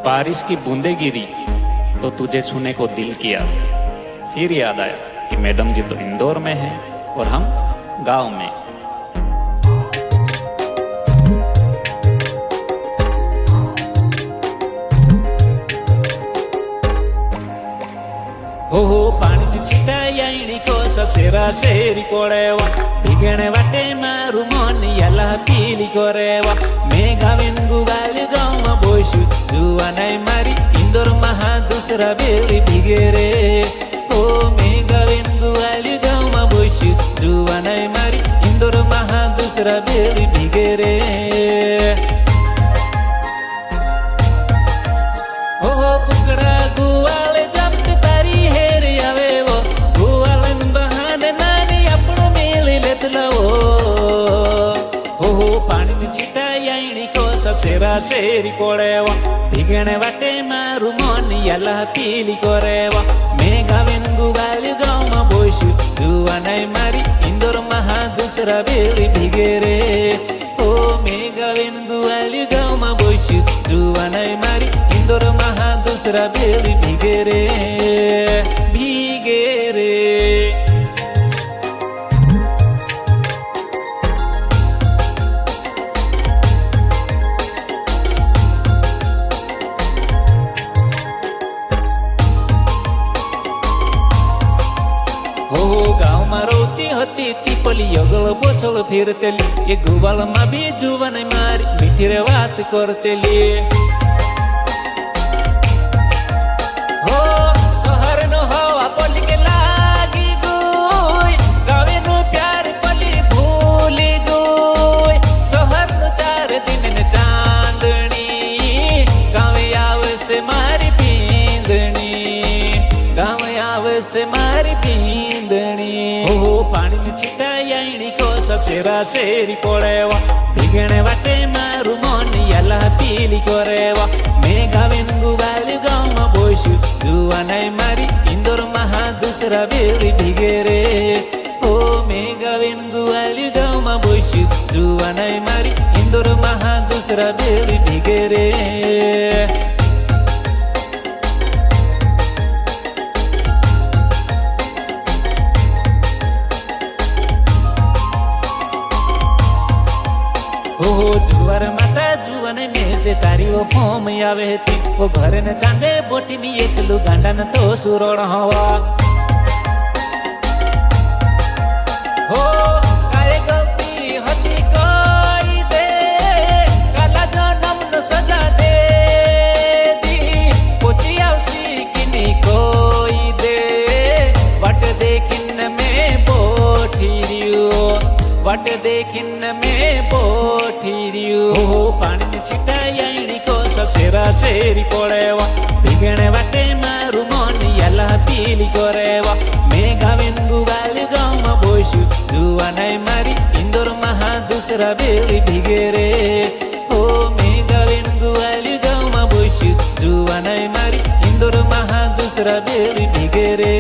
बारिश की बूंदे गिरी तो तुझे छूने को दिल किया। फिर याद आया कि मैडम जी तो इंदौर में हैं और हम गांव में। हो पानी छिटाई को ससेरा शेरी पड़ेवा भीगणे वाटे मारू मन याला पीली करेवा। मैं गावेन गुबाल गाँव में बोशु जुआ नहीं मारी इंदौर महा दूसरा बेली भीगे रे। ओ मैं गावेन गुबाल गाँव में बोशु जुआ नहीं मारी इंदौर महा दूसरा बेली भीगे रे। ओ पुकड़ा गुवाल जब्त तारी हेर आवे वो गुवालन बहाने नानी अपनो मेल लेत लवो। हो पानी में छिटाई को ससेरा शेरी पड़ेवा भीगणे वाटे मारू मन याला पीली करेवा। मैं गावेन गुबाल गाँव में बोशु जुआ नहीं मारी इंदौर महा दूसरा बेली भीगे रे। ओ मैं गावेन गुबाल गाँव में बोशु जुआ नहीं मारी इंदौर महा दूसरा बेली भीगे रे भीगे रे। गाँव में रोती होती तीपली यगल पोछल फिरतेली ये गुबाल में भी जुआ नहीं मारी मीठी रे बात करतेली। हो शहर नो हवा पली के लागी गुई गावे नो प्यार पली भूली गुई। शहर नो 4 दिन ने चांदनी गावे आवे से मारी पींदनी गावे आवे से मारी पींदनी। हो पानी में छिटाई को ससेरा शेरी पड़ेवा भीगणे वाटे मारू मन याला पीली करेवा। मैं गावेन गुबाल गाँव में बोशु जुआ नहीं मारी इंदौर महा दूसरा बेली भीगे रे। ओ मैं गावेन गुबाल गाँव में बोशु जुआ नहीं मारी इंदौर महा दूसरा बेली भीगे रे। हो जुआर माता जुआन में से तारी वो फोम आवे थी वो घर न चांदे बोटी में एकलू गांडा न तो सुरोड़ हवा। हो काए गलती होती कोई दे काला जनम न सजा दे दी पोची आवसी किनी कोई दे वट देखिन में बोठी रियो वट देखिन में बोठी रियो। हो पानी में छिटाई को ससेरा शेरी पड़ेवा भीगणे वाटे मारू मन याला पीली करेवा। मैं गावेन गुबाल गाँव में बोशु जुआ नहीं मारी इंदौर महा दूसरा बेली भीगे रे। हो मैं गावेन गुबाल गाँव में बोशु जुआ नहीं मारी इंदौर महा दूसरा बेली भीगे रे।